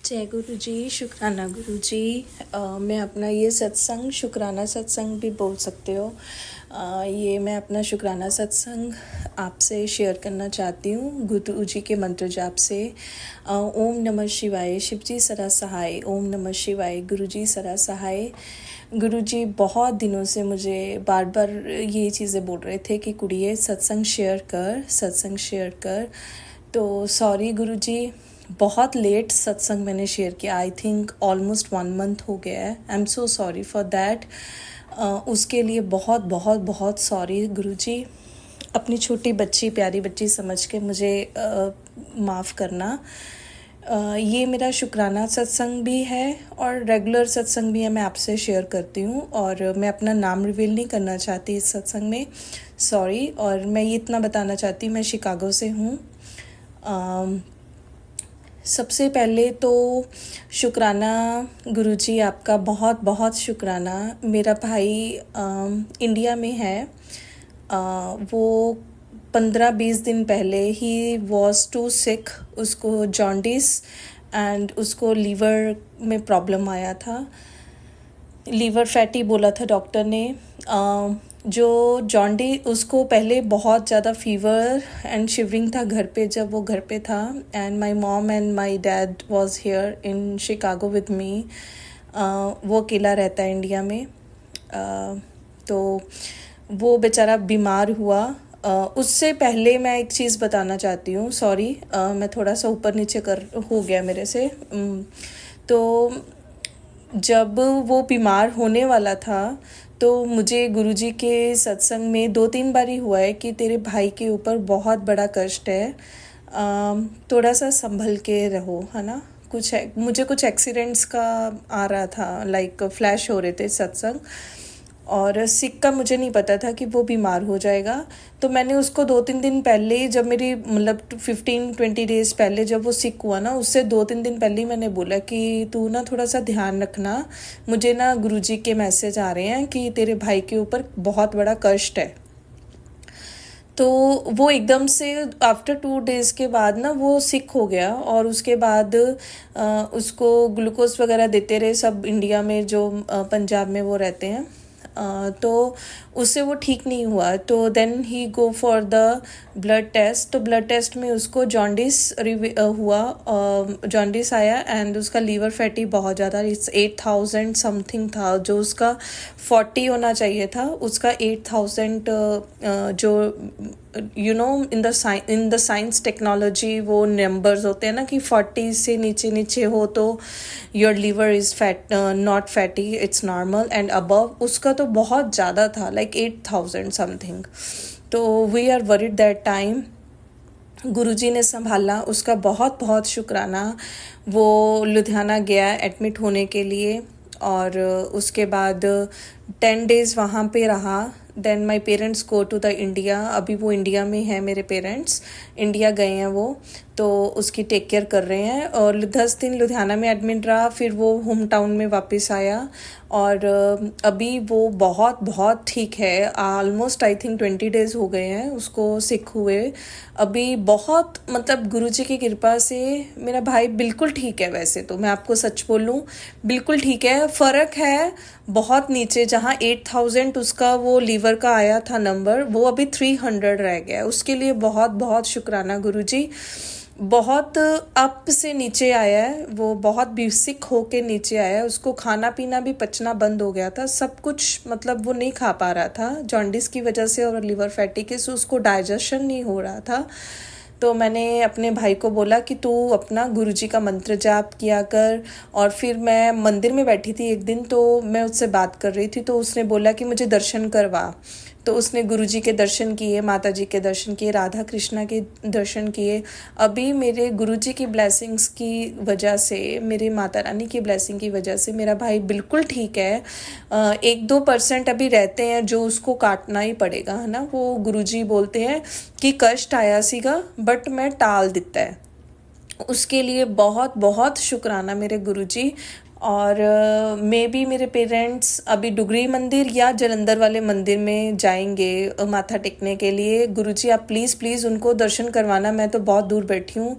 जय गुरु जी, शुक्राना गुरु जी। मैं अपना ये सत्संग शुक्राना सत्संग भी बोल सकते हो। ये मैं अपना शुक्राना सत्संग आपसे शेयर करना चाहती हूँ गुरु जी के मंत्र जाप से। ओम नमः शिवाय, शिव जी सदा सहाय। ओम नमः शिवाय, गुरु जी सदा सहाय। गुरु जी बहुत दिनों से मुझे बार बार ये चीज़ें बोल रहे थे कि कुड़िए सत्संग शेयर कर। तो सॉरी गुरु जी, बहुत लेट सत्संग मैंने शेयर किया। आई थिंक ऑलमोस्ट 1 मंथ हो गया है। आई am so sorry for that. उसके लिए बहुत बहुत बहुत सॉरी गुरुजी। अपनी छोटी बच्ची, प्यारी बच्ची समझ के मुझे माफ़ करना। ये मेरा शुक्राना सत्संग भी है और रेगुलर सत्संग भी है, मैं आपसे शेयर करती हूँ। और मैं अपना नाम रिवील नहीं करना चाहती इस सत्संग में, सॉरी। और मैं ये इतना बताना चाहती हूँ, मैं शिकागो से हूँ। सबसे पहले तो शुक्राना गुरुजी, आपका बहुत बहुत शुक्राना। मेरा भाई इंडिया में है। वो 15-20 दिन पहले ही वॉज टू सिक। उसको जॉन्डिस एंड उसको लीवर में प्रॉब्लम आया था। लीवर फैटी बोला था डॉक्टर ने। जो जॉन्डी, उसको पहले बहुत ज़्यादा फीवर एंड शिवरिंग था घर पे, जब वो घर पे था। And my mom and my dad was here in Chicago with me. वो अकेला रहता है इंडिया में। तो वो बेचारा बीमार हुआ। उससे पहले मैं एक चीज़ बताना चाहती हूँ, सॉरी मैं थोड़ा सा ऊपर नीचे हो गया मेरे से। तो जब वो बीमार होने वाला था तो मुझे गुरुजी के सत्संग में 2-3 बार ही हुआ है कि तेरे भाई के ऊपर बहुत बड़ा कष्ट है, थोड़ा सा संभल के रहो, है ना। मुझे कुछ एक्सीडेंट्स का आ रहा था, लाइक फ्लैश हो रहे थे सत्संग। और सिक का मुझे नहीं पता था कि वो बीमार हो जाएगा। तो मैंने उसको 2-3 दिन पहले ही, जब मेरी मतलब 15-20 डेज़ पहले जब वो सिक हुआ ना, उससे 2-3 दिन पहले ही मैंने बोला कि तू ना थोड़ा सा ध्यान रखना, मुझे ना गुरुजी के मैसेज आ रहे हैं कि तेरे भाई के ऊपर बहुत बड़ा कष्ट है। तो वो एकदम से आफ्टर 2 डेज़ के बाद ना वो सिक हो गया। और उसके बाद उसको ग्लूकोज वगैरह देते रहे सब, इंडिया में जो पंजाब में वो रहते हैं। तो उससे वो ठीक नहीं हुआ। तो then he go for the blood test. तो ब्लड टेस्ट में उसको जॉन्डिस हुआ, जॉन्डिस आया एंड उसका लीवर फैटी बहुत ज़्यादा, 8,000 समथिंग था। जो उसका 40 होना चाहिए था, उसका 8,000। जो इन द साइंस टेक्नोलॉजी वो नंबर्स होते हैं ना कि 40 से नीचे हो तो your liver is fat, not fatty, it's normal. And above उसका तो बहुत ज़्यादा था, लाइक 8,000 समथिंग। तो we are worried that time. Guruji ने संभाला, उसका बहुत बहुत शुक्राना। वो लुधियाना गया एडमिट होने के लिए और उसके बाद 10 डेज़ वहाँ पे रहा। Then my parents go to the India. अभी वो इंडिया में है, मेरे पेरेंट्स इंडिया गए हैं वो, तो उसकी टेक केयर कर रहे हैं। और 10 दिन लुधियाना में एडमिट रहा, फिर वो होम टाउन में वापस आया। और अभी वो बहुत बहुत ठीक है। ऑलमोस्ट आई थिंक 20 डेज़ हो गए हैं उसको सिक हुए। अभी बहुत, मतलब गुरुजी की कृपा से मेरा भाई बिल्कुल ठीक है। वैसे तो मैं आपको सच बोलूँ, बिल्कुल ठीक है। फ़र्क है बहुत नीचे, जहाँ 8,000 उसका वो लीवर का आया था नंबर, वो अभी 300 रह गया। उसके लिए बहुत बहुत शुक्राना गुरुजी। बहुत अप से नीचे आया है वो, बहुत बेसिक होके नीचे आया है। उसको खाना पीना भी पचना बंद हो गया था, सब कुछ, मतलब वो नहीं खा पा रहा था जॉन्डिस की वजह से और लीवर फैटी के से उसको डाइजेशन नहीं हो रहा था। तो मैंने अपने भाई को बोला कि तू अपना गुरुजी का मंत्र जाप किया कर। और फिर मैं मंदिर में बैठी थी एक दिन, तो मैं उससे बात कर रही थी, तो उसने बोला कि मुझे दर्शन करवा। तो उसने गुरुजी के दर्शन किए, माता जी के दर्शन किए, राधा कृष्णा के दर्शन किए। अभी मेरे गुरुजी की ब्लेसिंग्स की वजह से, मेरे माता रानी की ब्लेसिंग की वजह से मेरा भाई बिल्कुल ठीक है। 1-2% अभी रहते हैं जो उसको काटना ही पड़ेगा, है ना। वो गुरुजी बोलते हैं कि कष्ट आया सीगा बट मैं टाल दिता है। उसके लिए बहुत बहुत शुक्राना मेरे गुरुजी। और मे बी मेरे पेरेंट्स अभी डुगरी मंदिर या जलंधर वाले मंदिर में जाएंगे माथा टेकने के लिए। गुरुजी आप प्लीज़ प्लीज़ उनको दर्शन करवाना, मैं तो बहुत दूर बैठी हूँ,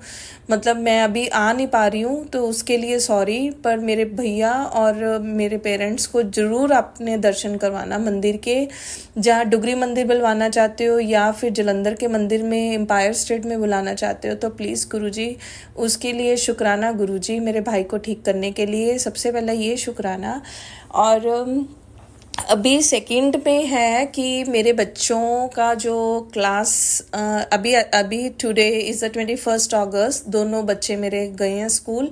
मतलब मैं अभी आ नहीं पा रही हूँ, तो उसके लिए सॉरी, पर मेरे भैया और मेरे पेरेंट्स को ज़रूर आपने दर्शन करवाना मंदिर के, जहाँ डुगरी मंदिर बुलवाना चाहते हो या फिर जलंधर के मंदिर में एम्पायर स्टेट में बुलाना चाहते हो, तो प्लीज़ गुरुजी उसके लिए शुक्राना गुरुजी, मेरे भाई को ठीक करने के लिए सबसे पहला ये शुक्राना। और अभी सेकंड में है कि मेरे बच्चों का जो क्लास अभी अभी टुडे इज़ द 21 अगस्त, दोनों बच्चे मेरे गए हैं स्कूल,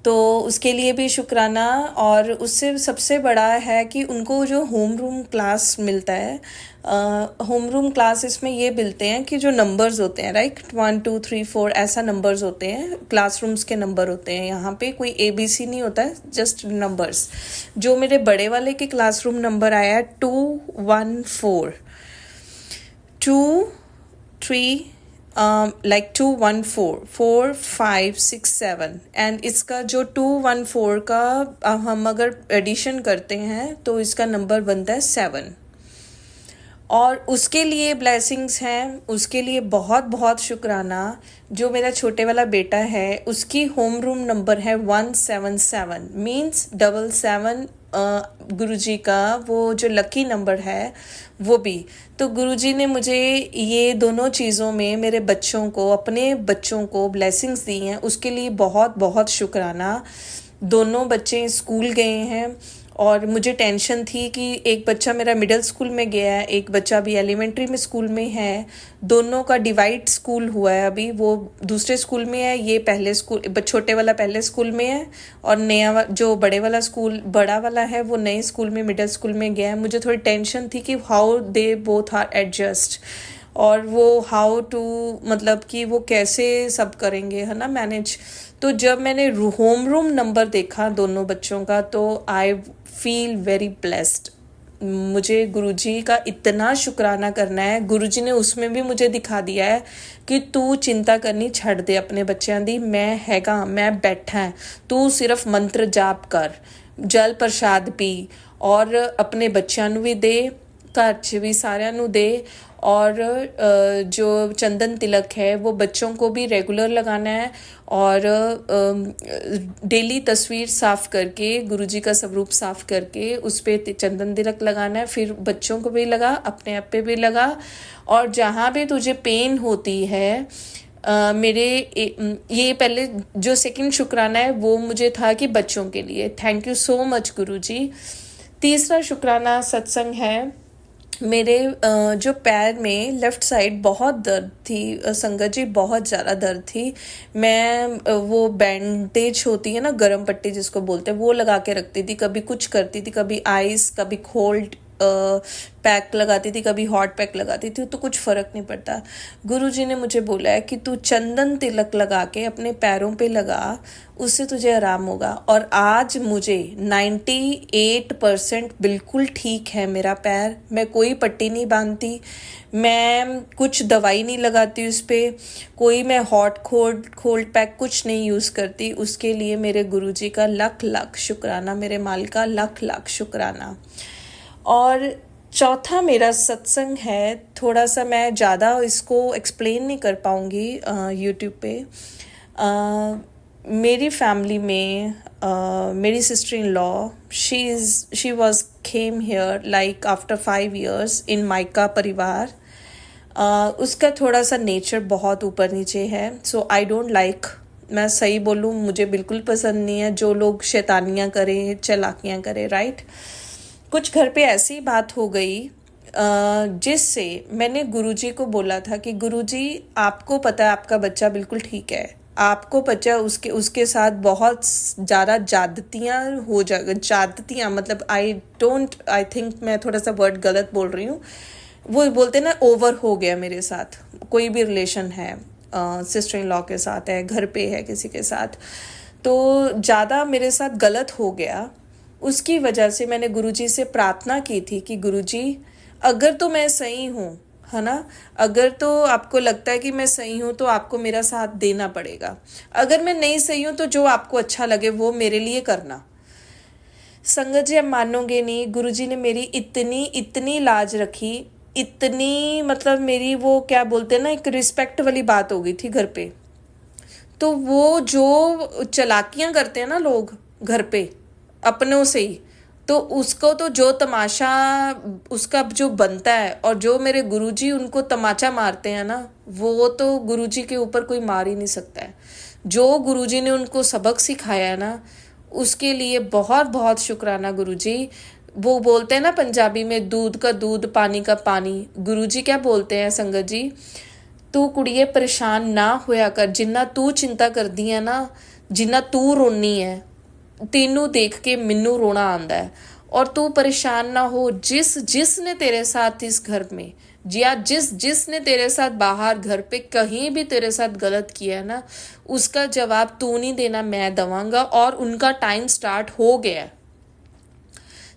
तो उसके लिए भी शुक्राना। और उससे सबसे बड़ा है कि उनको जो होम रूम क्लास मिलता है, होम रूम क्लास इसमें ये मिलते हैं कि जो नंबर्स होते हैं, राइट, 1 2 3 4 ऐसा नंबर्स होते हैं, क्लासरूम्स के नंबर होते हैं, यहाँ पे कोई ABC नहीं होता है, जस्ट नंबर्स। जो मेरे बड़े वाले के क्लासरूम नंबर आया है 214 2 3 like 214 4 5 6 7, एंड इसका जो 214 का हम अगर एडिशन करते हैं तो इसका नंबर बनता है 7। और उसके लिए ब्लेसिंग्स हैं, उसके लिए बहुत बहुत शुक्राना। जो मेरा छोटे वाला बेटा है उसकी होम रूम नंबर है 177, मीन्स 77 गुरुजी का वो जो लकी नंबर है वो भी। तो गुरुजी ने मुझे ये दोनों चीज़ों में मेरे बच्चों को, अपने बच्चों को ब्लेसिंग्स दी हैं, उसके लिए बहुत बहुत शुक्राना। दोनों बच्चे स्कूल गए हैं और मुझे टेंशन थी कि एक बच्चा मेरा मिडिल स्कूल में गया है, एक बच्चा भी एलिमेंट्री में स्कूल में है, दोनों का डिवाइड स्कूल हुआ है, अभी वो दूसरे स्कूल में है, ये पहले स्कूल, छोटे वाला पहले स्कूल में है, और नया जो बड़े वाला स्कूल बड़ा वाला है वो नए स्कूल में, मिडिल स्कूल में गया है। मुझे थोड़ी टेंशन थी कि how they both are adjust, और वो हाउ टू, मतलब कि वो कैसे सब करेंगे, है ना, मैनेज। तो जब मैंने होम रूम नंबर देखा दोनों बच्चों का, तो आई फील वेरी ब्लेस्ड। मुझे गुरुजी का इतना शुक्राना करना है। गुरुजी ने उसमें भी मुझे दिखा दिया है कि तू चिंता करनी छड़ दे अपने बच्चों दी, मैं हैगा, मैं बैठा है, तू सिर्फ मंत्र जाप कर, जल प्रसाद पी, और अपने बच्चों भी दे, घर च भी सारिਆਂ ਨੂੰ दे, और जो चंदन तिलक है वो बच्चों को भी रेगुलर लगाना है, और डेली तस्वीर साफ़ करके, गुरुजी का स्वरूप साफ़ करके उस पर चंदन तिलक लगाना है, फिर बच्चों को भी लगा, अपने आप पे भी लगा। और जहाँ भी तुझे पेन होती है, ये पहले जो सेकंड शुक्राना है वो मुझे था कि बच्चों के लिए, थैंक यू सो मच गुरुजी। तीसरा शुक्राना सत्संग है। मेरे जो पैर में लेफ़्ट साइड बहुत दर्द थी संगत जी, बहुत ज़्यादा दर्द थी। मैं वो बैंडेज होती है ना, गरम पट्टी जिसको बोलते हैं, वो लगा के रखती थी, कभी कुछ करती थी, कभी आइस, कभी कोल्ड पैक लगाती थी, कभी हॉट पैक लगाती थी, तो कुछ फ़र्क नहीं पड़ता। गुरुजी ने मुझे बोला है कि तू चंदन तिलक लगा के अपने पैरों पे लगा, उससे तुझे आराम होगा। और आज मुझे 98% बिल्कुल ठीक है मेरा पैर। मैं कोई पट्टी नहीं बांधती, मैं कुछ दवाई नहीं लगाती उस पर, कोई मैं हॉट कोल्ड पैक कुछ नहीं यूज़ करती। उसके लिए मेरे गुरुजी का लख लख शुक्राना, मेरे मालिक का लख लख शुक्राना। और चौथा मेरा सत्संग है, थोड़ा सा मैं ज़्यादा इसको एक्सप्लेन नहीं कर पाऊँगी यूट्यूब पे। मेरी फैमिली में मेरी sister in law, she was came here like after 5 years इन मायका परिवार। उसका थोड़ा सा नेचर बहुत ऊपर नीचे है, सो आई डोंट लाइक, मैं सही बोलूँ मुझे बिल्कुल पसंद नहीं है जो लोग शैतानियाँ करें, चालाकियाँ करें, राइट। कुछ घर पे ऐसी बात हो गई जिससे मैंने गुरुजी को बोला था कि गुरुजी आपको पता है आपका बच्चा बिल्कुल ठीक है, आपको पता उसके साथ बहुत ज़्यादा ज्यादतियाँ हो ज्यादतियाँ, मतलब आई थिंक मैं थोड़ा सा वर्ड गलत बोल रही हूँ, वो बोलते ना ओवर हो गया मेरे साथ, कोई भी रिलेशन है, सिस्टर इन लॉ के साथ है, घर पे है किसी के साथ, तो ज़्यादा मेरे साथ गलत हो गया। उसकी वजह से मैंने गुरुजी से प्रार्थना की थी कि गुरुजी अगर तो मैं सही हूँ, है ना, अगर तो आपको लगता है कि मैं सही हूँ तो आपको मेरा साथ देना पड़ेगा, अगर मैं नहीं सही हूँ तो जो आपको अच्छा लगे वो मेरे लिए करना। संगत जी, आप मानोगे नहीं, गुरुजी ने मेरी इतनी इतनी लाज रखी, इतनी मतलब मेरी वो क्या बोलते हैं ना, एक रिस्पेक्ट वाली बात हो गई थी घर पे। तो वो जो चालाकियां करते हैं ना लोग घर पे अपनों से ही, तो उसको तो जो तमाशा उसका जो बनता है, और जो मेरे गुरुजी उनको तमाचा मारते हैं ना, वो तो गुरुजी के ऊपर कोई मार ही नहीं सकता है। जो गुरुजी ने उनको सबक सिखाया है ना, उसके लिए बहुत बहुत शुक्राना गुरुजी। वो बोलते हैं ना पंजाबी में, दूध का दूध पानी का पानी। गुरुजी क्या बोलते हैं संगत जी, तू कुड़िए परेशान ना होया कर, जिन्ना तू चिंता करदी है ना, जिन्ना तू रोनी है, तेनू देख के मिन्नू रोना आंदा है। और तू परेशान ना हो, जिसने तेरे साथ इस घर में, या जिसने तेरे साथ बाहर घर पे कहीं भी तेरे साथ गलत किया है ना, उसका जवाब तू नहीं देना, मैं दवांगा, और उनका टाइम स्टार्ट हो गया है।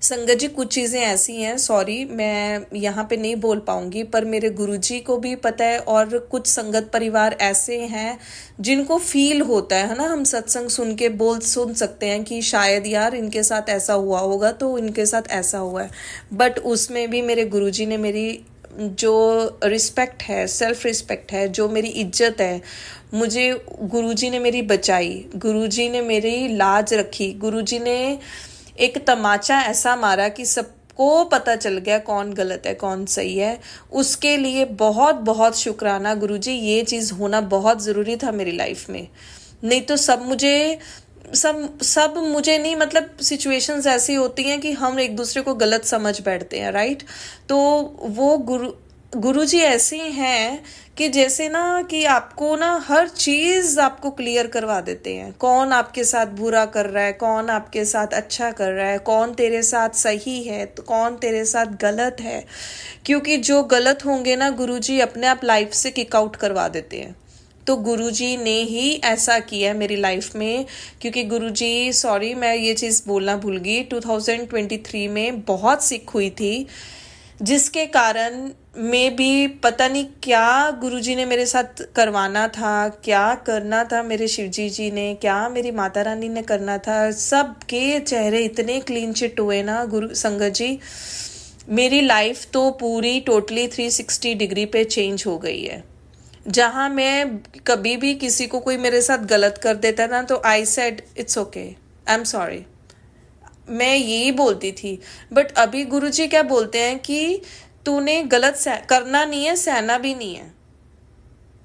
संगत जी, कुछ चीज़ें ऐसी हैं, सॉरी मैं यहाँ पे नहीं बोल पाऊंगी, पर मेरे गुरुजी को भी पता है, और कुछ संगत परिवार ऐसे हैं जिनको फील होता है ना, हम सत्संग सुन के सुन सकते हैं कि शायद यार इनके साथ ऐसा हुआ होगा, तो इनके साथ ऐसा हुआ है। बट उसमें भी मेरे गुरुजी ने मेरी जो रिस्पेक्ट है, सेल्फ रिस्पेक्ट है, जो मेरी इज्जत है, मुझे गुरुजी ने मेरी बचाई, गुरुजी ने मेरी लाज रखी, गुरुजी ने एक तमाचा ऐसा मारा कि सबको पता चल गया कौन गलत है कौन सही है। उसके लिए बहुत बहुत शुक्राना गुरुजी, ये चीज़ होना बहुत ज़रूरी था मेरी लाइफ में। नहीं तो सब मुझे नहीं, मतलब सिचुएशंस ऐसी होती हैं कि हम एक दूसरे को गलत समझ बैठते हैं, राइट। तो वो गुरुजी ऐसे हैं कि जैसे ना कि आपको ना हर चीज़ आपको क्लियर करवा देते हैं, कौन आपके साथ बुरा कर रहा है, कौन आपके साथ अच्छा कर रहा है, कौन तेरे साथ सही है, तो कौन तेरे साथ गलत है। क्योंकि जो गलत होंगे ना, गुरुजी अपने आप लाइफ से किक आउट करवा देते हैं। तो गुरुजी ने ही ऐसा किया मेरी लाइफ में। क्योंकि गुरुजी, सॉरी मैं ये चीज़ बोलना भूल गई, 2023 में बहुत सिक हुई थी, जिसके कारण में भी पता नहीं क्या गुरुजी ने मेरे साथ करवाना था, क्या करना था मेरे शिवजी जी ने, क्या मेरी माता रानी ने करना था। सबके चेहरे इतने क्लीन चिट हुए ना गुरु संगत जी, मेरी लाइफ तो पूरी टोटली 360 डिग्री पे चेंज हो गई है। जहाँ मैं कभी भी किसी को कोई मेरे साथ गलत कर देता ना, तो I said it's okay, I am sorry, मैं यही बोलती थी। बट अभी गुरुजी क्या बोलते हैं कि तूने गलत करना नहीं है, सहना भी नहीं है।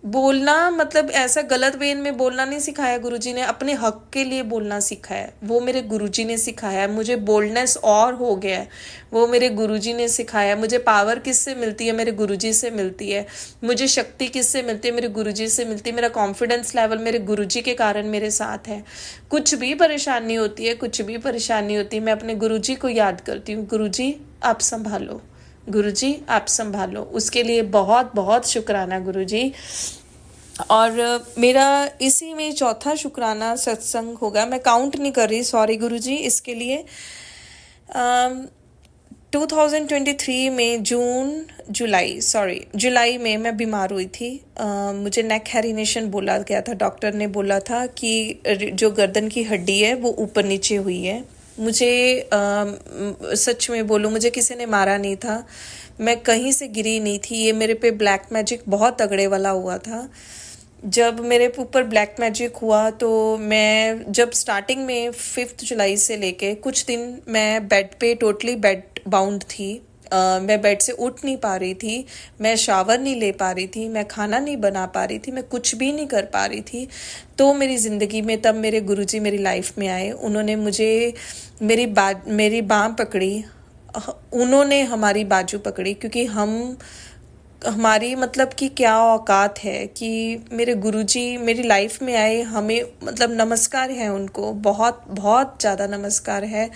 बोलना मतलब ऐसा गलत वेन में बोलना नहीं सिखाया गुरुजी ने, अपने हक के लिए बोलना सिखाया, वो मेरे गुरुजी ने सिखाया। मुझे बोल्डनेस और हो गया है, वो मेरे गुरुजी ने सिखाया। मुझे पावर किससे मिलती है, मेरे गुरुजी से मिलती है। मुझे शक्ति किससे मिलती है, मेरे गुरुजी से मिलती है। मेरा कॉन्फिडेंस लेवल मेरे गुरुजी के कारण मेरे साथ है। कुछ भी परेशानी होती है, कुछ भी परेशानी होती है, मैं अपने गुरुजी को याद करती हूँ, गुरुजी आप संभालो, गुरुजी आप संभालो। उसके लिए बहुत बहुत शुक्राना गुरुजी। और मेरा इसी में चौथा शुक्राना सत्संग होगा, मैं काउंट नहीं कर रही, सॉरी गुरुजी इसके लिए। 2023 में जुलाई में मैं बीमार हुई थी। मुझे नेक हेरिनेशन बोला गया था, डॉक्टर ने बोला था कि जो गर्दन की हड्डी है वो ऊपर नीचे हुई है। मुझे सच में बोलूँ, मुझे किसी ने मारा नहीं था, मैं कहीं से गिरी नहीं थी। ये मेरे पे ब्लैक मैजिक बहुत तगड़े वाला हुआ था। जब मेरे ऊपर ब्लैक मैजिक हुआ, तो मैं जब स्टार्टिंग में 5 जुलाई से लेके कुछ दिन मैं बेड पे टोटली बेड बाउंड थी। मैं बेड से उठ नहीं पा रही थी, मैं शावर नहीं ले पा रही थी, मैं खाना नहीं बना पा रही थी, मैं कुछ भी नहीं कर पा रही थी। तो मेरी ज़िंदगी में तब मेरे गुरुजी मेरी लाइफ में आए। उन्होंने मुझे मेरी बाँह पकड़ी, उन्होंने हमारी बाजू पकड़ी, क्योंकि हमारी मतलब कि क्या औकात है कि मेरे गुरुजी मेरी लाइफ में आए। हमें मतलब नमस्कार है उनको, बहुत बहुत ज़्यादा नमस्कार है।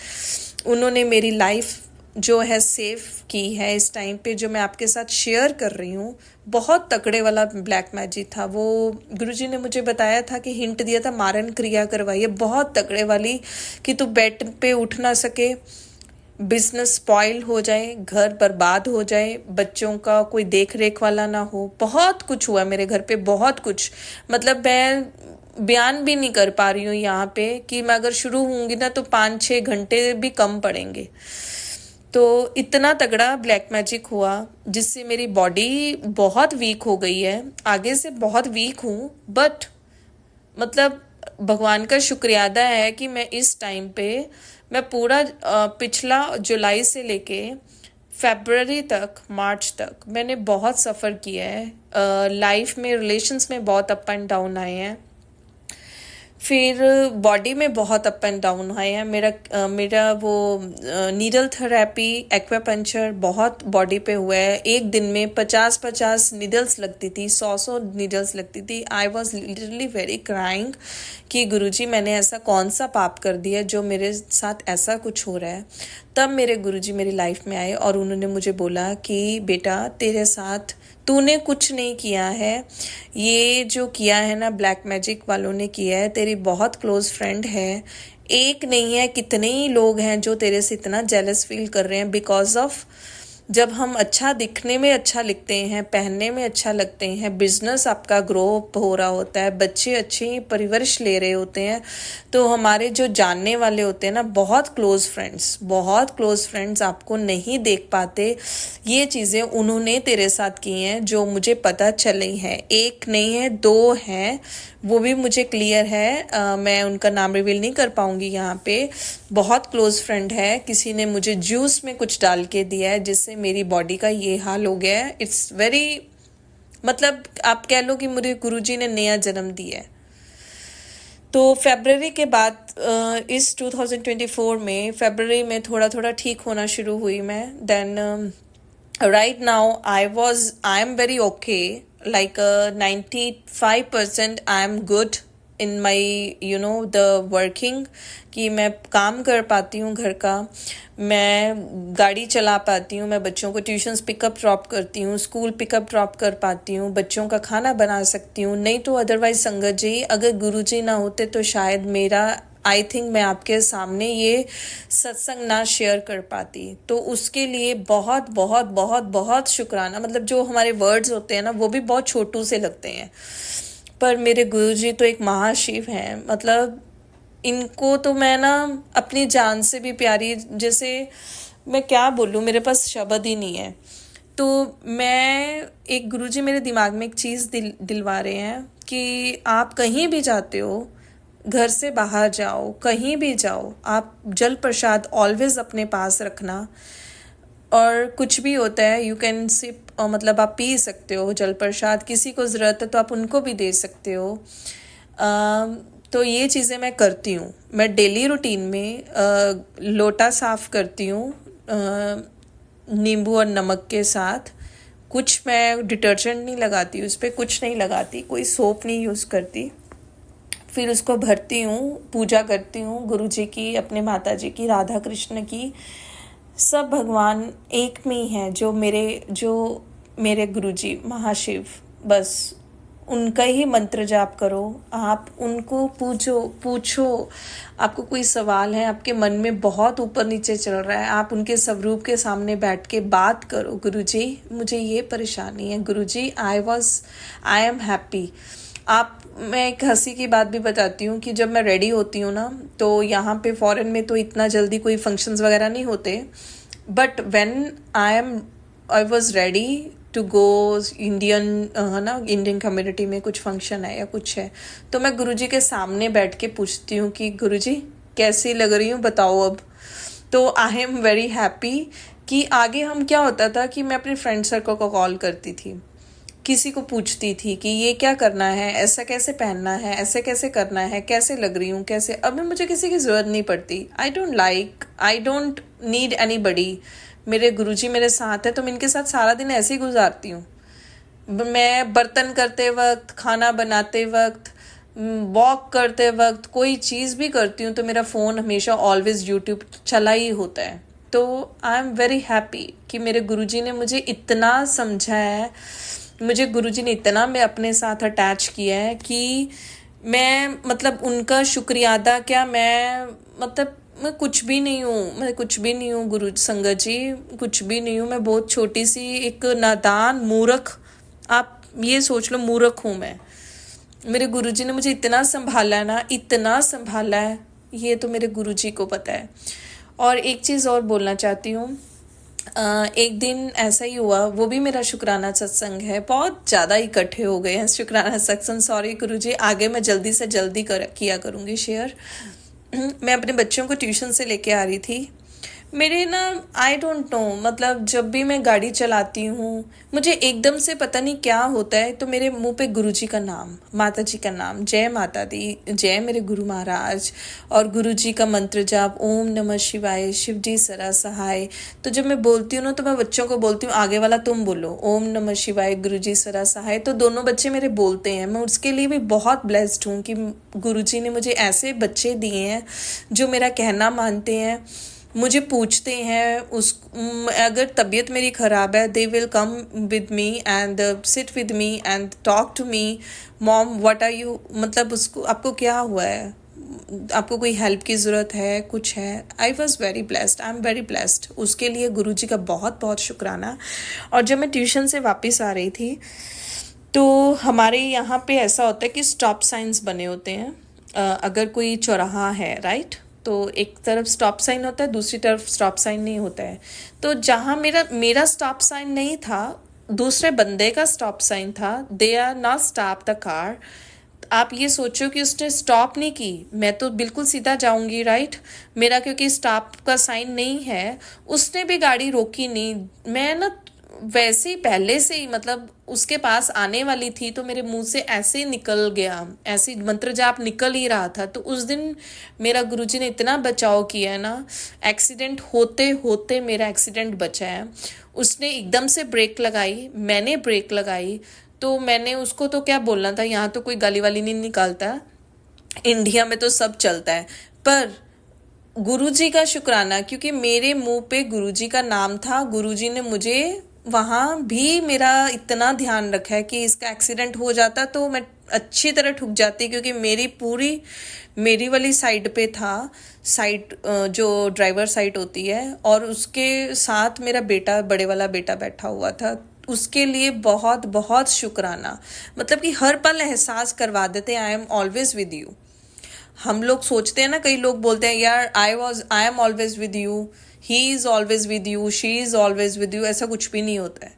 उन्होंने मेरी लाइफ जो है सेव की है इस टाइम पे, जो मैं आपके साथ शेयर कर रही हूँ। बहुत तकड़े वाला ब्लैक मैजिक था वो। गुरुजी ने मुझे बताया था कि हिंट दिया था, मारन क्रिया करवाइए बहुत तगड़े वाली, कि तू बेड पे उठ ना सके, बिजनेस स्पॉइल हो जाए, घर बर्बाद हो जाए, बच्चों का कोई देख रेख वाला ना हो। बहुत कुछ हुआ मेरे घर पे, बहुत कुछ। मतलब मैं बयान भी नहीं कर पा रही हूँ यहाँ पे कि मैं अगर शुरू होंगी ना तो 5-6 घंटे भी कम पड़ेंगे। तो इतना तगड़ा ब्लैक मैजिक हुआ जिससे मेरी बॉडी बहुत वीक हो गई है, आगे से बहुत वीक हूँ, बट मतलब भगवान का शुक्रिया अदा है कि मैं इस टाइम पे मैं पूरा पिछला जुलाई से लेके फरवरी तक, मार्च तक मैंने बहुत सफ़र किया है। लाइफ में, रिलेशंस में बहुत अप एंड डाउन आए हैं, फिर बॉडी में बहुत अप एंड डाउन आए हैं। मेरा वो नीडल थेरेपी, एक्वापंचर बहुत बॉडी पे हुआ है। एक दिन में 50-50 नीडल्स लगती थी, 100 नीडल्स लगती थी। I was literally very crying कि गुरुजी मैंने ऐसा कौन सा पाप कर दिया जो मेरे साथ ऐसा कुछ हो रहा है। तब मेरे गुरुजी मेरी लाइफ में आए और उन्होंने मुझे बोला कि बेटा तेरे साथ तूने कुछ नहीं किया है, ये जो किया है ना ब्लैक मैजिक वालों ने किया है। तेरी बहुत क्लोज फ्रेंड है, एक नहीं है कितने ही लोग हैं जो तेरे से इतना जेलस फील कर रहे हैं बिकॉज ऑफ जब हम अच्छा दिखने में अच्छा लिखते हैं, पहनने में अच्छा लगते हैं, बिजनेस आपका ग्रो हो रहा होता है, बच्चे अच्छी परवरिश ले रहे होते हैं, तो हमारे जो जानने वाले होते हैं ना, बहुत क्लोज फ्रेंड्स आपको नहीं देख पाते। ये चीज़ें उन्होंने तेरे साथ की हैं जो मुझे पता चली हैं। एक नहीं है, 2 हैं, वो भी मुझे क्लियर है। मैं उनका नाम रिवील नहीं कर पाऊंगी यहाँ पे। बहुत क्लोज फ्रेंड है, किसी ने मुझे जूस में कुछ डाल के दिया है जिससे मेरी बॉडी का ये हाल हो गया है। इट्स वेरी, मतलब आप कह लो कि मुझे गुरुजी ने नया जन्म दिया है। तो फरवरी के बाद इस 2024 में फरवरी में थोड़ा थोड़ा ठीक होना शुरू हुई मैं। Then right now I am very okay, like 95% I am good in my the working, कि मैं काम कर पाती हूँ घर का, मैं गाड़ी चला पाती हूँ, मैं बच्चों को ट्यूशन्स पिकअप ड्रॉप करती हूँ, स्कूल पिकअप ड्रॉप कर पाती हूँ, बच्चों का खाना बना सकती हूँ। नहीं तो अदरवाइज संगत जी, अगर गुरुजी ना होते तो शायद मेरा आई थिंक मैं आपके सामने ये सत्संग ना शेयर कर पाती। तो उसके लिए बहुत बहुत बहुत बहुत शुक्राना। मतलब जो हमारे वर्ड्स होते हैं ना वो भी बहुत छोटू से लगते हैं, पर मेरे गुरुजी तो एक महाशिव हैं। मतलब इनको तो मैं ना अपनी जान से भी प्यारी, जैसे मैं क्या बोलूँ, मेरे पास शब्द ही नहीं है। तो मैं एक गुरुजी मेरे दिमाग में एक चीज़ दिलवा रहे हैं कि आप कहीं भी जाते हो, घर से बाहर जाओ, कहीं भी जाओ, आप जल प्रसाद ऑलवेज अपने पास रखना। और कुछ भी होता है यू कैन सिप, मतलब आप पी सकते हो जल प्रसाद, किसी को ज़रूरत है तो आप उनको भी दे सकते हो। तो ये चीज़ें मैं करती हूँ। मैं डेली रूटीन में लोटा साफ़ करती हूँ नींबू और नमक के साथ। कुछ मैं डिटर्जेंट नहीं लगाती, उस पर कुछ नहीं लगाती, कोई सोप नहीं यूज़ करती। फिर उसको भरती हूँ, पूजा करती हूँ गुरुजी की, अपने माता जी की, राधा कृष्ण की। सब भगवान एक में ही हैं जो मेरे गुरुजी महाशिव, बस उनका ही मंत्र जाप करो, आप उनको पूछो। आपको कोई सवाल है, आपके मन में बहुत ऊपर नीचे चल रहा है, आप उनके स्वरूप के सामने बैठ के बात करो, गुरुजी मुझे ये परेशानी है, गुरुजी आई एम हैप्पी। मैं एक हंसी की बात भी बताती हूँ कि जब मैं रेडी होती हूँ ना, तो यहाँ पे फॉरेन में तो इतना जल्दी कोई फंक्शंस वगैरह नहीं होते, but when I was ready to go Indian, है ना, इंडियन कम्युनिटी में कुछ फंक्शन है या कुछ है, तो मैं गुरुजी के सामने बैठ के पूछती हूँ कि गुरुजी कैसी लग रही हूँ बताओ अब। तो आई एम वेरी हैप्पी कि आगे हम क्या होता था कि मैं अपने फ्रेंड सर्कल को कॉल करती थी, किसी को पूछती थी कि ये क्या करना है, ऐसा कैसे पहनना है, ऐसे कैसे करना है, कैसे लग रही हूँ, कैसे। अब मैं मुझे किसी की ज़रूरत नहीं पड़ती। I don't need anybody. मेरे गुरुजी मेरे साथ है तो मैं इनके साथ सारा दिन ऐसे ही गुजारती हूँ। मैं बर्तन करते वक्त, खाना बनाते वक्त, वॉक करते वक्त, कोई चीज़ भी करती हूँ तो मेरा फ़ोन हमेशा ऑलवेज यूट्यूब चला ही होता है। तो आई एम वेरी हैप्पी कि मेरे गुरुजी ने मुझे इतना समझा है, मुझे गुरुजी ने इतना मैं अपने साथ अटैच किया है कि मैं, मतलब उनका शुक्रिया अदा क्या, मैं कुछ भी नहीं हूँ गुरु संगत जी, कुछ भी नहीं हूँ। मैं बहुत छोटी सी एक नादान मूर्ख, आप ये सोच लो मूर्ख हूँ मैं। मेरे गुरुजी ने मुझे इतना संभाला है ना, इतना संभाला है, ये तो मेरे गुरुजी को पता है। और एक चीज़ और बोलना चाहती हूँ। एक दिन ऐसा ही हुआ, वो भी मेरा शुक्राना सत्संग है, बहुत ज़्यादा इकट्ठे हो गए हैं शुक्राना सत्संग। सॉरी गुरुजी, आगे मैं जल्दी से जल्दी किया करूँगी शेयर। मैं अपने बच्चों को ट्यूशन से लेके आ रही थी। मेरे ना आई डोंट नो, मतलब जब भी मैं गाड़ी चलाती हूँ मुझे एकदम से पता नहीं क्या होता है, तो मेरे मुंह पे गुरुजी का नाम, माता जी का नाम, जय माता दी, जय मेरे गुरु महाराज, और गुरुजी का मंत्र जाप, ओम नमः शिवाय, शिव जी सरा सहाय। तो जब मैं बोलती हूँ ना तो मैं बच्चों को बोलती हूँ आगे वाला तुम बोलो ओम नमः शिवाय गुरुजी सरा सहाय, तो दोनों बच्चे मेरे बोलते हैं। मैं उसके लिए भी बहुत ब्लेस्ड हूँ कि गुरुजी ने मुझे ऐसे बच्चे दिए हैं जो मेरा कहना मानते हैं, मुझे पूछते हैं। अगर तबीयत मेरी ख़राब है, they will come with me and sit with me and talk to me, mom what are you, मतलब उसको आपको क्या हुआ है, आपको कोई हेल्प की ज़रूरत है, कुछ है। I was very blessed, I am very blessed. उसके लिए गुरुजी का बहुत बहुत शुक्राना। और जब मैं ट्यूशन से वापस आ रही थी तो हमारे यहाँ पे ऐसा होता है कि स्टॉप साइंस बने होते हैं। अगर कोई चौराहा है, राइट, तो एक तरफ स्टॉप साइन होता है, दूसरी तरफ स्टॉप साइन नहीं होता है। तो जहाँ मेरा स्टॉप साइन नहीं था, दूसरे बंदे का स्टॉप साइन था। They are not stop the car. आप ये सोचो कि उसने स्टॉप नहीं की, मैं तो बिल्कुल सीधा जाऊंगी, राइट, मेरा क्योंकि स्टॉप का साइन नहीं है, उसने भी गाड़ी रोकी नहीं। मैं ना वैसे ही पहले से ही, मतलब उसके पास आने वाली थी तो मेरे मुंह से ऐसे निकल गया, ऐसी मंत्र जाप निकल ही रहा था। तो उस दिन मेरा गुरुजी ने इतना बचाव किया है ना, एक्सीडेंट होते होते मेरा एक्सीडेंट बचा है। उसने एकदम से ब्रेक लगाई, मैंने ब्रेक लगाई, तो मैंने उसको तो क्या बोलना था, यहाँ तो कोई गाली वाली नहीं निकालता, इंडिया में तो सब चलता है, पर गुरुजी का शुक्राना, क्योंकि मेरे मुंह पे गुरुजी का नाम था। गुरुजी ने मुझे वहाँ भी मेरा इतना ध्यान रखा है कि इसका एक्सीडेंट हो जाता तो मैं अच्छी तरह ठुक जाती, क्योंकि मेरी वाली साइड पे था, साइड जो ड्राइवर साइड होती है, और उसके साथ मेरा बेटा, बड़े वाला बेटा बैठा हुआ था। उसके लिए बहुत बहुत शुक्राना, मतलब कि हर पल एहसास करवा देते I am always with you. हम लोग सोचते हैं ना, कई लोग बोलते हैं यार I am always with you, he is always with you, she is always with you. ऐसा कुछ भी नहीं होता है।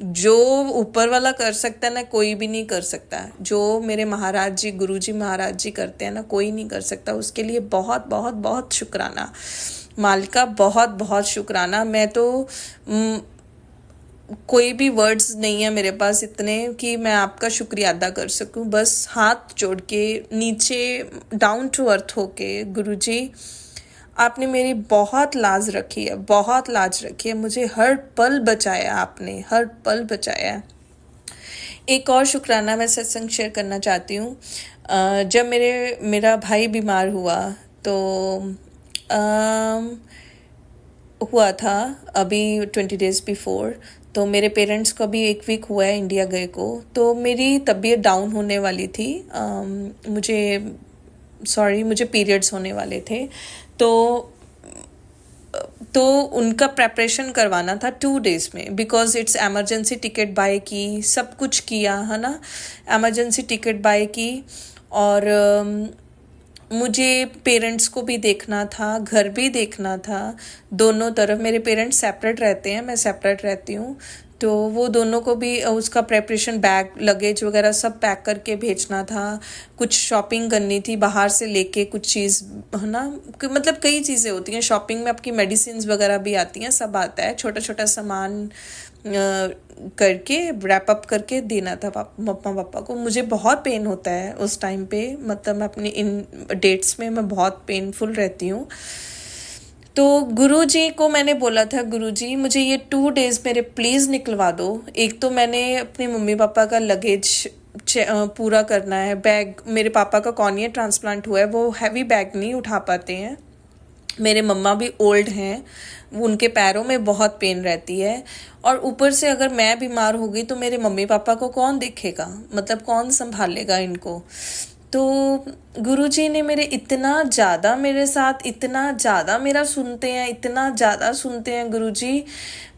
जो ऊपर वाला कर सकता है ना, कोई भी नहीं कर सकता। जो मेरे महाराज जी, गुरु जी महाराज जी करते हैं ना, कोई नहीं कर सकता। उसके लिए बहुत बहुत बहुत शुक्राना मालिका, बहुत बहुत शुक्राना। मैं तो कोई भी वर्ड्स नहीं है मेरे पास इतने कि मैं आपका शुक्रिया अदा कर सकूं। बस हाथ जोड़ के नीचे डाउन टू अर्थ होके, गुरुजी आपने मेरी बहुत लाज रखी है, बहुत लाज रखी है, मुझे हर पल बचाया, आपने हर पल बचाया। एक और शुक्राना मैं सत्संग शेयर करना चाहती हूँ। जब मेरा भाई बीमार हुआ तो हुआ था अभी 20 डेज़ बिफोर, तो मेरे पेरेंट्स को भी 1 वीक हुआ है इंडिया गए को। तो मेरी तबीयत डाउन होने वाली थी, मुझे पीरियड्स होने वाले थे। तो उनका प्रेपरेशन करवाना था 2 डेज़ में, because it's emergency ticket buy की, सब कुछ किया है ना, एमरजेंसी टिकट बाय की। और मुझे पेरेंट्स को भी देखना था, घर भी देखना था, दोनों तरफ। मेरे पेरेंट्स सेपरेट रहते हैं, मैं सेपरेट रहती हूँ, तो वो दोनों को भी उसका प्रेपरेशन, बैग लगेज वगैरह सब पैक करके भेजना था। कुछ शॉपिंग करनी थी बाहर से लेके, कुछ चीज़ है ना, मतलब कई चीज़ें होती हैं शॉपिंग में, आपकी मेडिसिन वगैरह भी आती हैं, सब आता है, छोटा छोटा सामान करके रैप अप करके देना था मम्मा पापा को। मुझे बहुत पेन होता है उस टाइम पे, मतलब मैं अपनी इन डेट्स में मैं बहुत पेनफुल रहती हूँ। तो गुरुजी को मैंने बोला था, गुरुजी मुझे ये 2 डेज़ मेरे प्लीज़ निकलवा दो। एक तो मैंने अपने मम्मी पापा का लगेज पूरा करना है, बैग, मेरे पापा का कॉर्निया ट्रांसप्लांट हुआ है, वो हैवी बैग नहीं उठा पाते हैं। मेरे मम्मा भी ओल्ड हैं, उनके पैरों में बहुत पेन रहती है, और ऊपर से अगर मैं बीमार हो गई तो मेरे मम्मी पापा को कौन देखेगा, मतलब कौन संभालेगा इनको। तो गुरुजी ने मेरे इतना ज़्यादा मेरे साथ, इतना ज़्यादा मेरा सुनते हैं, इतना ज़्यादा सुनते हैं गुरुजी,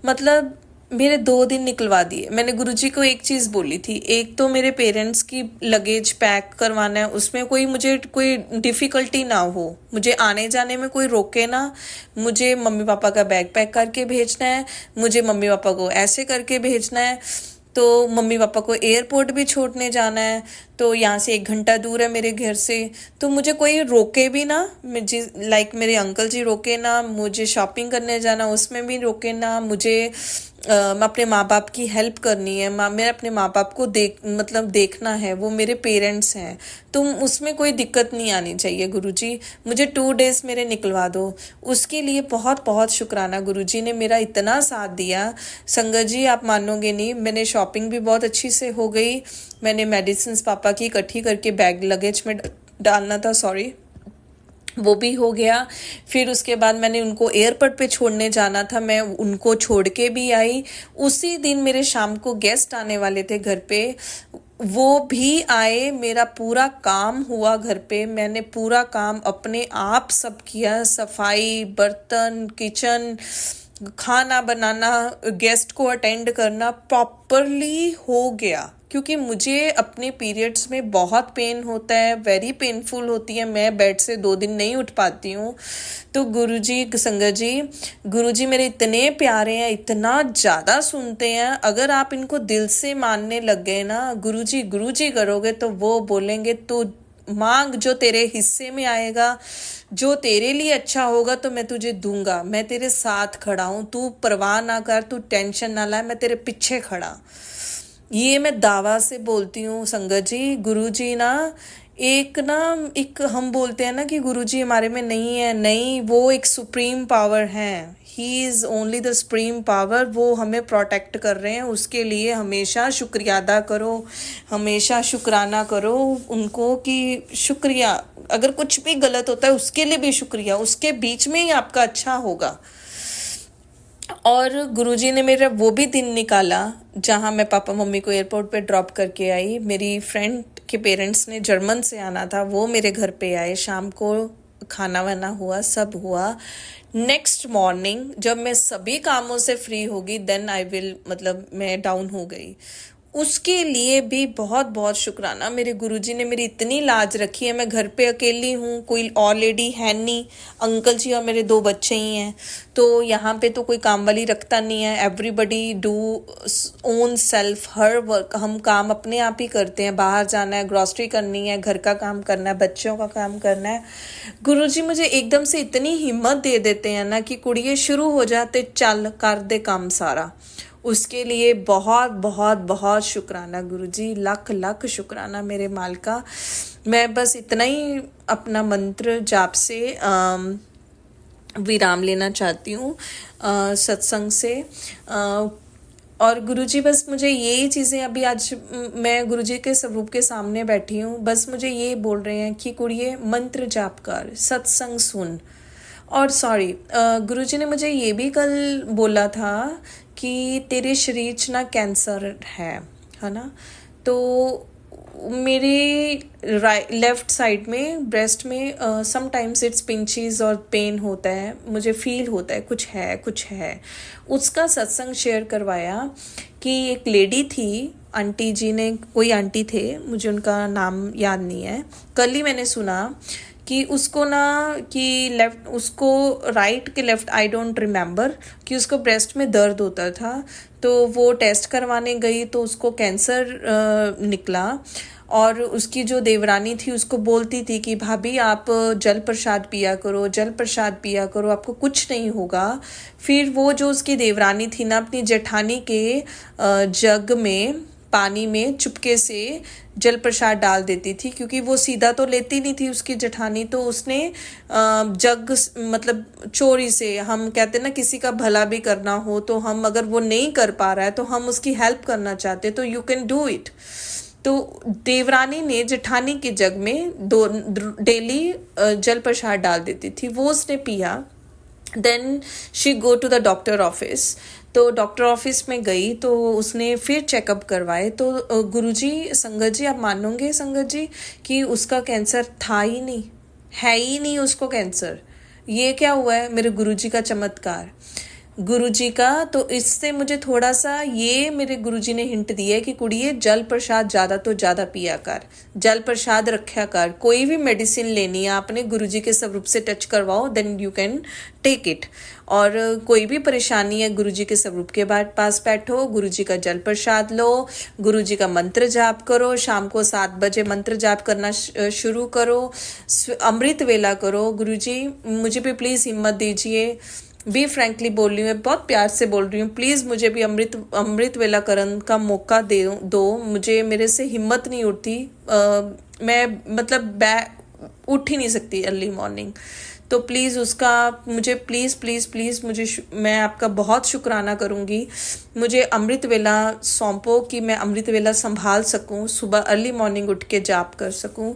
मतलब मेरे 2 दिन निकलवा दिए। मैंने गुरुजी को एक चीज़ बोली थी, एक तो मेरे पेरेंट्स की लगेज पैक करवाना है, उसमें मुझे कोई डिफ़िकल्टी ना हो, मुझे आने जाने में कोई रोके ना। मुझे मम्मी पापा का बैग पैक करके भेजना है, मुझे मम्मी पापा को ऐसे करके भेजना है। तो मम्मी पापा को एयरपोर्ट भी छोड़ने जाना है, तो यहाँ से 1 घंटा दूर है मेरे घर से। तो मुझे कोई रोके भी ना, मुझे मेरे अंकल जी रोके ना, मुझे शॉपिंग करने जाना उसमें भी रोके ना। मुझे अपने माँ बाप की हेल्प करनी है, मेरे अपने माँ बाप को देखना है, वो मेरे पेरेंट्स हैं। तो उसमें कोई दिक्कत नहीं आनी चाहिए गुरुजी। मुझे 2 डेज मेरे निकलवा दो। उसके लिए बहुत बहुत शुक्राना, गुरुजी ने मेरा इतना साथ दिया। संगत जी आप मानोगे नहीं, मैंने शॉपिंग भी बहुत अच्छी से हो गई। मैंने मेडिसिन पापा की इकट्ठी करके बैग लगेज में डालना था, सॉरी, वो भी हो गया। फिर उसके बाद मैंने उनको एयरपोर्ट पे छोड़ने जाना था, मैं उनको छोड़ के भी आई। उसी दिन मेरे शाम को गेस्ट आने वाले थे घर पे, वो भी आए। मेरा पूरा काम हुआ घर पे, मैंने पूरा काम अपने आप सब किया, सफाई, बर्तन, किचन, खाना बनाना, गेस्ट को अटेंड करना प्रॉपरली हो गया। क्योंकि मुझे अपने पीरियड्स में बहुत पेन होता है, वेरी पेनफुल होती है, मैं बेड से 2 दिन नहीं उठ पाती हूँ। तो गुरुजी, संगत जी, गुरुजी मेरे इतने प्यारे हैं, इतना ज़्यादा सुनते हैं। अगर आप इनको दिल से मानने लग गए ना, गुरुजी गुरुजी करोगे, तो वो बोलेंगे तू मांग, जो तेरे हिस्से में आएगा, जो तेरे लिए अच्छा होगा तो मैं तुझे दूंगा। मैं तेरे साथ खड़ा हूँ, तू परवाह ना कर, तू टेंशन ना लाए, मैं तेरे पीछे खड़ा। ये मैं दावा से बोलती हूँ संगत जी। गुरुजी ना एक हम बोलते हैं ना कि गुरुजी हमारे में नहीं है, नहीं, वो एक सुप्रीम पावर हैं। He is only the supreme power. वो हमें प्रोटेक्ट कर रहे हैं, उसके लिए हमेशा शुक्रिया अदा करो, हमेशा शुक्राना करो उनको कि शुक्रिया। अगर कुछ भी गलत होता है उसके लिए भी शुक्रिया, उसके बीच में ही आपका अच्छा होगा। और गुरुजी ने मेरा वो भी दिन निकाला जहाँ मैं पापा मम्मी को एयरपोर्ट पे ड्रॉप करके आई। मेरी फ्रेंड के पेरेंट्स ने जर्मन से आना था, वो मेरे घर पे आए। शाम को खाना वाना हुआ, सब हुआ। नेक्स्ट मॉर्निंग जब मैं सभी कामों से फ्री होगी, देन आई विल, मैं डाउन हो गई। उसके लिए भी बहुत बहुत शुक्राना। मेरे गुरुजी ने मेरी इतनी लाज रखी है। मैं घर पे अकेली हूँ, कोई और लेडी है नहीं, अंकल जी और मेरे 2 बच्चे ही हैं। तो यहाँ पे तो कोई काम वाली रखता नहीं है, everybody do own self her work. हम काम अपने आप ही करते हैं, बाहर जाना है, ग्रॉसरी करनी है, घर का काम करना है, बच्चों का काम करना है। गुरुजी मुझे एकदम से इतनी हिम्मत दे देते हैं ना कि कुड़िए शुरू हो जाते, चल कर दे काम सारा। उसके लिए बहुत बहुत बहुत शुक्राना गुरुजी, लख लख शुक्राना मेरे मालिका। मैं बस इतना ही अपना मंत्र जाप से विराम लेना चाहती हूँ सत्संग से। और गुरुजी बस मुझे यही चीज़ें अभी आज मैं गुरुजी के स्वरूप के सामने बैठी हूँ, बस मुझे ये बोल रहे हैं कि कुड़िए मंत्र जाप कर, सत्संग सुन। और सॉरी, गुरुजी ने मुझे ये भी कल बोला था कि तेरे शरीर च ना कैंसर है ना। तो मेरी लेफ़्ट साइड में ब्रेस्ट में समटाइम्स इट्स पिंचेस और पेन होता है, मुझे फील होता है कुछ है। उसका सत्संग शेयर करवाया कि एक लेडी थी, आंटी जी ने, कोई आंटी थे, मुझे उनका नाम याद नहीं है। कल ही मैंने सुना कि उसको ना कि लेफ़्ट, उसको राइट के लेफ़्ट आई डोंट रिमेंबर, कि उसको ब्रेस्ट में दर्द होता था। तो वो टेस्ट करवाने गई तो उसको कैंसर निकला। और उसकी जो देवरानी थी उसको बोलती थी कि भाभी आप जल प्रसाद पिया करो, जल प्रसाद पिया करो, आपको कुछ नहीं होगा। फिर वो जो उसकी देवरानी थी ना, अपनी जेठानी के जग में पानी में चुपके से जल प्रसाद डाल देती थी, क्योंकि वो सीधा तो लेती नहीं थी उसकी जेठानी। तो उसने जग चोरी से, हम कहते ना किसी का भला भी करना हो तो हम, अगर वो नहीं कर पा रहा है तो हम उसकी हेल्प करना चाहते, तो यू कैन डू इट। तो देवरानी ने जेठानी के जग में डेली जल प्रसाद डाल देती थी, वो उसने पिया। Then she go to the doctor office. तो डॉक्टर ऑफिस में गई तो उसने फिर चेकअप करवाए। तो गुरुजी, संगत जी आप मानोगे संगत जी कि उसका कैंसर था ही नहीं, है ही नहीं उसको कैंसर। ये क्या हुआ है? मेरे गुरुजी का चमत्कार। गुरुजी का। तो इससे मुझे थोड़ा सा ये मेरे गुरुजी ने हिंट दिया है कि कुड़िए जल प्रसाद ज़्यादा तो ज़्यादा पिया कर, जल प्रसाद रखा कर। कोई भी मेडिसिन लेनी है आपने गुरुजी के स्वरूप से टच करवाओ, then you can take it. और कोई भी परेशानी है गुरुजी के स्वरूप के बाद पास बैठो, गुरुजी का जल प्रसाद लो, गुरुजी का मंत्र जाप करो, शाम को 7 बजे मंत्र जाप करना शुरू करो, अमृत वेला करो। गुरुजी मुझे भी प्लीज़ हिम्मत दीजिए, भी फ्रैंकली बोल रही हूँ, मैं बहुत प्यार से बोल रही हूँ, प्लीज़ मुझे भी अमृत वेला करन का मौका दो। मुझे, मेरे से हिम्मत नहीं उठती, मैं मतलब उठ ही नहीं सकती अर्ली मॉर्निंग। तो प्लीज़ उसका मुझे प्लीज़ प्लीज़ प्लीज़ मुझे मैं आपका बहुत शुक्राना करूँगी। मुझे अमृत वेला सौंपो कि मैं अमृत वेला संभाल सकूँ, सुबह अर्ली मॉर्निंग उठ के जाप कर सकूँ।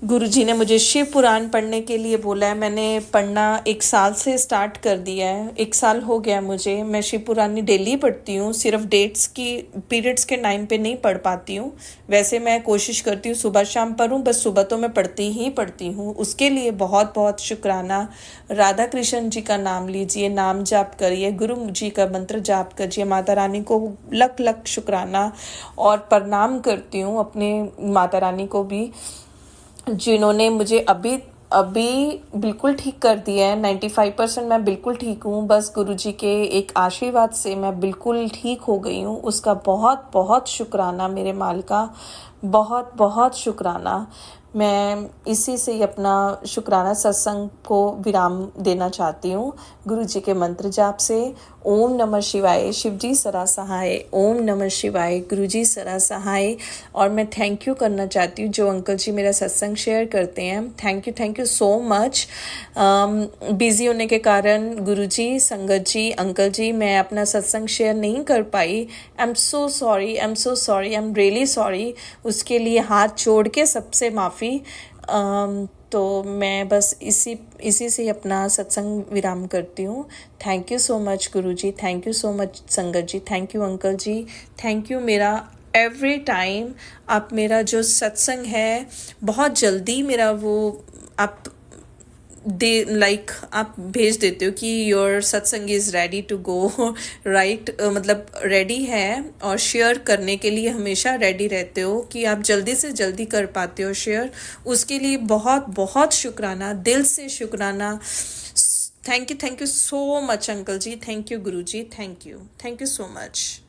गुरुजी ने मुझे शिव पुराण पढ़ने के लिए बोला है, मैंने पढ़ना 1 साल से स्टार्ट कर दिया है, 1 साल हो गया मुझे। मैं शिव पुराण डेली पढ़ती हूँ, सिर्फ डेट्स की पीरियड्स के टाइम पे नहीं पढ़ पाती हूँ। वैसे मैं कोशिश करती हूँ सुबह शाम पढ़ूँ, बस सुबह तो मैं पढ़ती ही हूँ। उसके लिए बहुत बहुत शुक्राना। राधा कृष्ण जी का नाम लीजिए, नाम जाप करिए, गुरु जी का मंत्र जाप करिए, माता रानी को लख लख शुक्राना और प्रणाम करती हूँ अपने माता रानी को भी, जिन्होंने मुझे अभी बिल्कुल ठीक कर दिया है। 95% मैं बिल्कुल ठीक हूँ, बस गुरुजी के एक आशीर्वाद से मैं बिल्कुल ठीक हो गई हूँ। उसका बहुत बहुत शुक्राना मेरे मालिका, बहुत बहुत शुक्राना। मैं इसी से ही अपना शुक्राना सत्संग को विराम देना चाहती हूँ गुरुजी के मंत्र जाप से। ओम नमः शिवाय, शिवजी सदा सहाय। ओम नमः शिवाय, गुरुजी सदा सहाय। और मैं थैंक यू करना चाहती हूँ जो अंकल जी मेरा सत्संग शेयर करते हैं। Thank you so much. Busy होने के कारण गुरुजी, संगत जी, अंकल जी, मैं अपना सत्संग शेयर नहीं कर पाई। I am so sorry, I am really sorry. उसके लिए हाथ जोड़ के सबसे माफ़ी। तो मैं बस इसी से अपना सत्संग विराम करती हूँ। Thank you so much Guruji, thank you so much sangat ji, thank you uncle ji, thank you. मेरा एवरी टाइम आप मेरा जो सत्संग है बहुत जल्दी मेरा वो आप आप भेज देते हो कि your satsang is ready to go, right, मतलब रेडी है, और शेयर करने के लिए हमेशा रेडी रहते हो कि आप जल्दी से जल्दी कर पाते हो शेयर। उसके लिए बहुत बहुत शुक्राना, दिल से शुक्राना। Thank you so much uncle ji, thank you guru ji, thank you so much.